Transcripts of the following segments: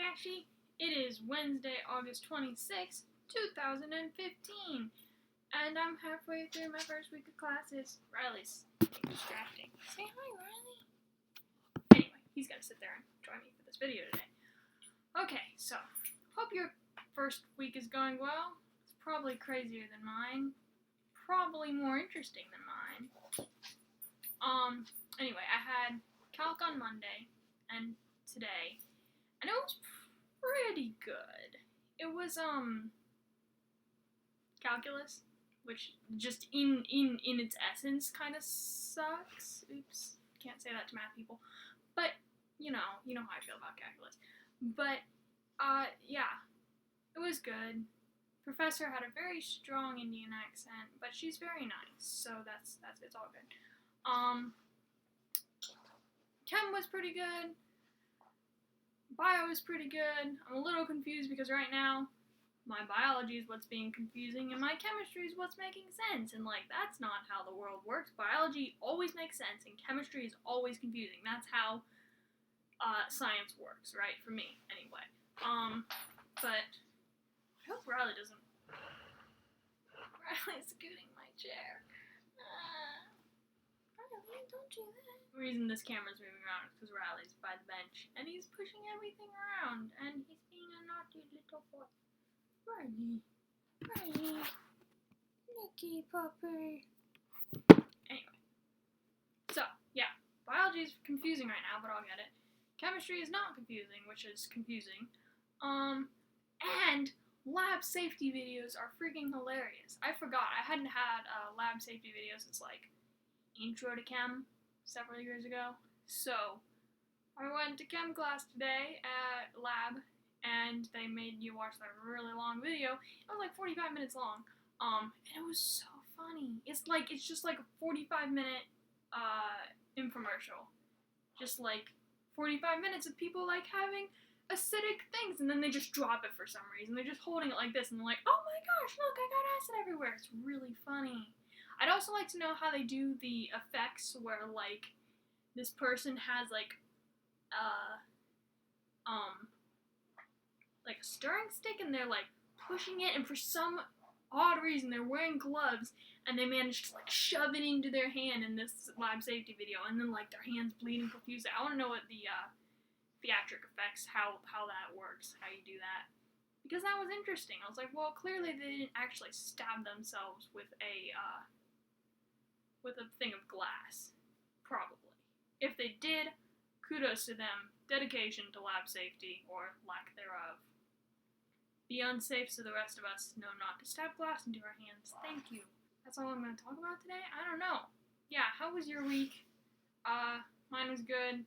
Ashy. It is Wednesday, August 26th, 2015. And I'm halfway through my first week of classes. Riley's distracting. Say hi, Riley. Anyway, he's gonna sit there and join me for this video today. Okay, so, hope your first week is going well. It's probably crazier than mine. Probably more interesting than mine. Anyway, I had calc on Monday and today, and it was pretty good. It was, calculus, which just in its essence kind of sucks. Oops, can't say that to math people. But, you know how I feel about calculus. But, yeah, it was good. Professor had a very strong Indian accent, but she's very nice, so that's it's all good. Chem was pretty good. Bio was pretty good. I'm a little confused because right now my biology is what's being confusing and my chemistry is what's making sense, and that's not how the world works. Biology always makes sense and chemistry is always confusing. That's how science works, right? For me, anyway. But I hope Riley doesn't. Riley's scooting my chair. Riley, don't do that. The reason this camera's moving around is because Riley's by the bench and he's pushing everything around and he's being a naughty little boy. Riley, Nicky puppy. Anyway, so yeah, biology is confusing right now, but I'll get it. Chemistry is not confusing, which is confusing. And lab safety videos are freaking hilarious. I forgot, I hadn't had a lab safety video since Intro to Chem several years ago. So, I went to chem class today at lab, and they made you watch that really long video. It was 45 minutes long, and it was so funny. It's just a 45-minute, infomercial. Just 45 minutes of people having acidic things, and then they just drop it for some reason. They're just holding it like this, and they're like, oh my gosh, look, I got acid everywhere. It's really funny. I'd also like to know how they do the effects where, this person has, a stirring stick, and they're, pushing it, and for some odd reason, they're wearing gloves, and they manage to, shove it into their hand in this lab safety video, and then, their hands bleeding profusely. I want to know what the, theatric effects, how that works, how you do that. Because that was interesting. I was like, well, clearly they didn't actually stab themselves with a thing of glass. Probably. If they did, kudos to them. Dedication to lab safety, or lack thereof. Be unsafe so the rest of us know not to stab glass into our hands. Thank you. That's all I'm going to talk about today? I don't know. Yeah, how was your week? Mine was good.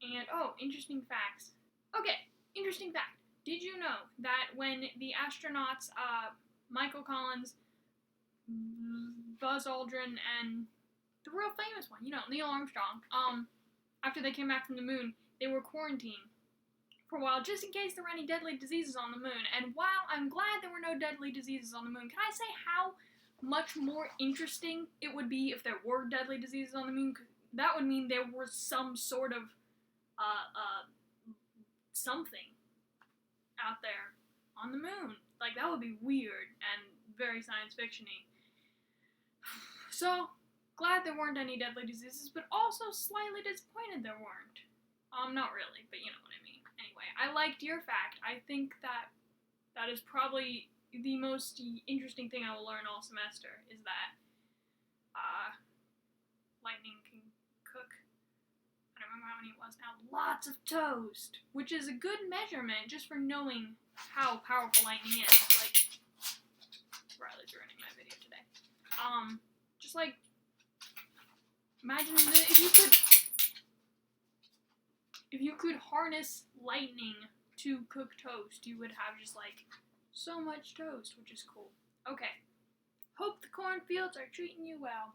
And, interesting facts. Okay, interesting fact. Did you know that when the astronauts, Michael Collins, Buzz Aldrin, and the real famous one, Neil Armstrong, after they came back from the moon, they were quarantined for a while, just in case there were any deadly diseases on the moon. And while I'm glad there were no deadly diseases on the moon, can I say how much more interesting it would be if there were deadly diseases on the moon? That would mean there was some sort of something out there on the moon. That would be weird and very science fiction-y. So, glad there weren't any deadly diseases, but also slightly disappointed there weren't. Not really, but you know what I mean. Anyway, I liked your fact. I think that is probably the most interesting thing I will learn all semester, is that, lightning can cook, I don't remember how many it was now, lots of toast, which is a good measurement just for knowing how powerful lightning is. Riley's ruining my video today. Just imagine if you could harness lightning to cook toast, you would have just so much toast, which is cool. Okay. Hope the cornfields are treating you well.